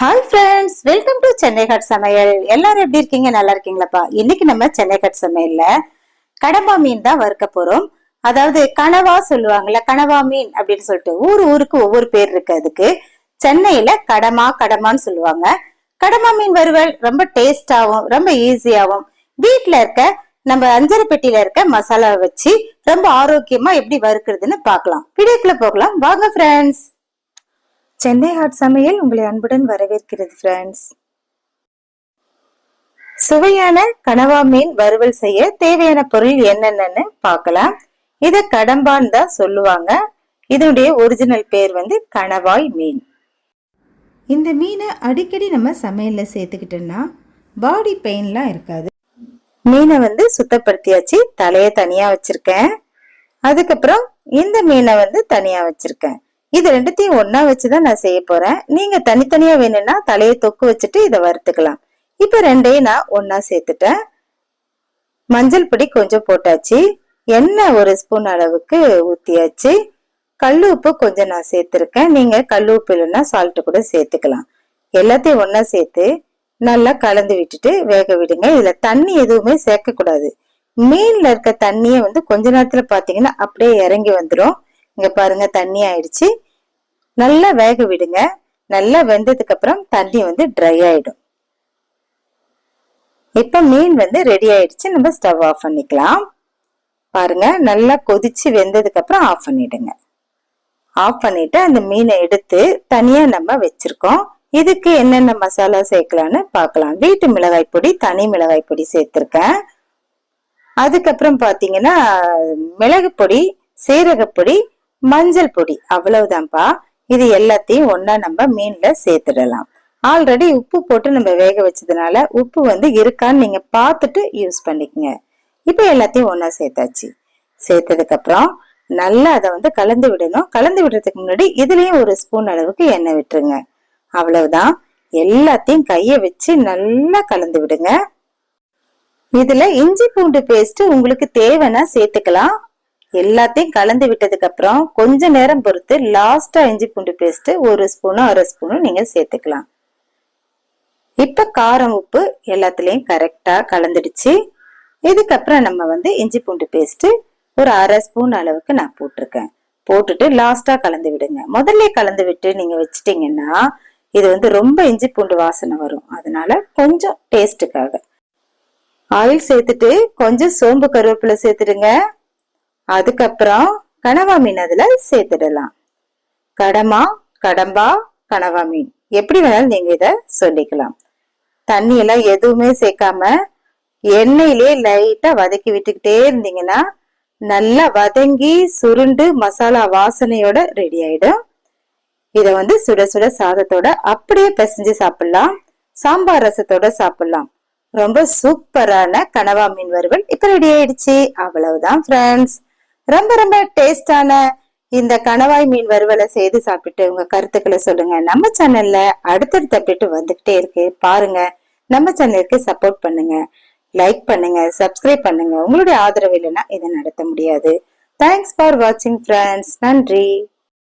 Hi friends, welcome to Chennai cut சமையல். எல்லாரும் எப்படி இருக்கீங்க? நல்லா இருக்கீங்களாப்பா? இன்னைக்கு நம்ம சென்னை கட் சமையல்ல கடம்பா மீன் தான் வறுக்க போறோம். அதாவது கனவா சொல்லுவாங்கல்ல, கனவா மீன் அப்படின்னு சொல்லிட்டு ஊருக்கு ஒவ்வொரு பேர் இருக்கு. அதுக்கு சென்னையில கடமான்னு சொல்லுவாங்க. கடம்பா மீன் வறுவல் ரொம்ப டேஸ்டாவும் ரொம்ப ஈஸியாவும் வீட்டுல இருக்க நம்ம அஞ்சரை பெட்டியில இருக்க மசாலா வச்சு ரொம்ப ஆரோக்கியமா எப்படி வறுக்கிறதுன்னு பார்க்கலாம். வீடியோக்குள்ள போகலாம் வாங்க ஃப்ரெண்ட்ஸ். சென்னை ஹாட் சமையல் உங்களை அன்புடன் வரவேற்கிறது ஃப்ரெண்ட்ஸ். சுவையான கனவா மீன் வறுவல் செய்ய தேவையான பொருள் என்னென்னு பார்க்கலாம். இத கடம்பான்னு தான் சொல்லுவாங்க. இதனுடைய ஒரிஜினல் பேர் கணவாய் மீன். இந்த மீனை அடிக்கடி நம்ம சமையல்ல சேர்த்துக்கிட்டோம்னா பாடி பெயின்லாம் இருக்காது. மீனை சுத்தப்படுத்தியாச்சு. தலையை தனியா வச்சிருக்கேன். அதுக்கப்புறம் இந்த மீனை தனியா வச்சிருக்கேன். இது ரெண்டுத்தையும் ஒன்னா வச்சுதான் நான் செய்ய போறேன். நீங்க தனித்தனியா வேணும்னா தலையை தொக்கு வச்சுட்டு இதை வறுத்துக்கலாம். இப்ப ரெண்டையும் நான் ஒன்னா சேர்த்துட்டேன். மஞ்சள் பொடி கொஞ்சம் போட்டாச்சு. எண்ணெய் ஒரு ஸ்பூன் அளவுக்கு ஊத்தியாச்சு. கல்லு உப்பு கொஞ்சம் நான் சேர்த்திருக்கேன். நீங்க கல்லு உப்பு இல்லைன்னா சால்ட் கூட சேர்த்துக்கலாம். எல்லாத்தையும் ஒன்னா சேர்த்து நல்லா கலந்து விட்டுட்டு வேக விடுங்க. இதுல தண்ணி எதுவுமே சேர்க்க கூடாது. மீன்ல இருக்க தண்ணிய கொஞ்ச நேரத்துல பாத்தீங்கன்னா அப்படியே இறங்கி வந்துடும். இங்க பாருங்க, தண்ணி ஆயிடுச்சு. நல்லா வேக விடுங்க. நல்லா வெந்ததுக்கு அப்புறம் தண்ணி ட்ரை ஆயிடும். இப்ப மீன் ரெடி ஆயிடுச்சு. நம்ம ஸ்டவ் ஆஃப் பண்ணிக்கலாம். பாருங்க, நல்லா கொதிச்சு வெந்ததுக்கு அப்புறம் ஆஃப் பண்ணிடுங்க. ஆஃப் பண்ணிட்டு அந்த மீனை எடுத்து தனியா நம்ம வச்சிருக்கோம். இதுக்கு என்னென்ன மசாலா சேர்க்கலான்னு பார்க்கலாம். வீட்டு மிளகாய் பொடி, தனி மிளகாய் பொடி சேர்த்திருக்கேன். அதுக்கப்புறம் பாத்தீங்கன்னா மிளகு பொடி, சீரகப்பொடி, மஞ்சள் பொடி, அவ்வளவுதான்ப்பா. இது எல்லாத்தையும் ஒன்னா நம்ம மீன்ல சேர்த்துடலாம். ஆல்ரெடி உப்பு போட்டு நம்ம வேக வச்சதுனால உப்பு இருக்கான்னு நீங்க பார்த்துட்டு யூஸ் பண்ணிக்கங்க. இப்ப எல்லாத்தையும் ஒன்னா சேர்த்தாச்சு. சேர்த்ததுக்கு அப்புறம் நல்லா அதை கலந்து விடணும். கலந்து விடுறதுக்கு முன்னாடி இதுலயும் ஒரு ஸ்பூன் அளவுக்கு எண்ணெய் விட்டுருங்க. அவ்வளவுதான். எல்லாத்தையும் கைய வச்சு நல்லா கலந்து விடுங்க. இதுல இஞ்சி பூண்டு பேஸ்ட் உங்களுக்கு தேவைன்னா சேர்த்துக்கலாம். எல்லாத்தையும் கலந்து விட்டதுக்கு அப்புறம் கொஞ்ச நேரம் பொறுத்து லாஸ்டா இஞ்சி பூண்டு பேஸ்ட் ஒரு ஸ்பூனும் அரை ஸ்பூனும் நீங்க சேர்த்துக்கலாம். இப்ப காரம் உப்பு எல்லாத்துலயும் கரெக்டா கலந்துடுச்சு. இதுக்கப்புறம் நம்ம இஞ்சி பூண்டு பேஸ்ட் ஒரு அரை ஸ்பூன் அளவுக்கு நான் போட்டிருக்கேன். போட்டுட்டு லாஸ்டா கலந்து விடுங்க. முதல்ல கலந்து விட்டு நீங்க வச்சிட்டீங்கன்னா இது ரொம்ப இஞ்சி பூண்டு வாசனை வரும். அதனால கொஞ்சம் டேஸ்டுக்காக ஆயில் சேர்த்துட்டு கொஞ்சம் சோம்பு கருவேப்பிலை சேர்த்துடுங்க. அதுக்கப்புறம் கனவா மீன் அதுல சேர்த்துடலாம். கடம்பா கனவா மீன் எப்படி வேணாலும் நீங்க இத சொல்லிக்கலாம். தண்ணி எல்லாம் எதுவுமே சேர்க்காம எண்ணெயிலே லைட்டா வதக்கி விட்டுக்கிட்டே இருந்தீங்கன்னா நல்லா வதங்கி சுருண்டு மசாலா வாசனையோட ரெடி ஆயிடும். இத சுட சுட சாதத்தோட அப்படியே பிசைஞ்சு சாப்பிடலாம். சாம்பார் ரசத்தோட சாப்பிடலாம். ரொம்ப சூப்பரான கனவா மீன் வறுவல் இப்ப ரெடி ஆயிடுச்சு. அவ்வளவுதான் ஃப்ரெண்ட்ஸ். ரொம்ப ரொம்ப டேஸ்டான இந்த கணவாய் மீன் வறுவலை செய்து சாப்பிட்டு உங்க கருத்துக்களை சொல்லுங்க. நம்ம சேனல்ல அடுத்தடுத்த அப்டேட் வந்துகிட்டே இருக்கு. பாருங்க, நம்ம சேனலுக்கு சப்போர்ட் பண்ணுங்க, லைக் பண்ணுங்க, சப்ஸ்கிரைப் பண்ணுங்க. உங்களுடைய ஆதரவு இல்லைன்னா இதை நடத்த முடியாது. தேங்க்ஸ் ஃபார் வாட்சிங் ஃப்ரெண்ட்ஸ். நன்றி.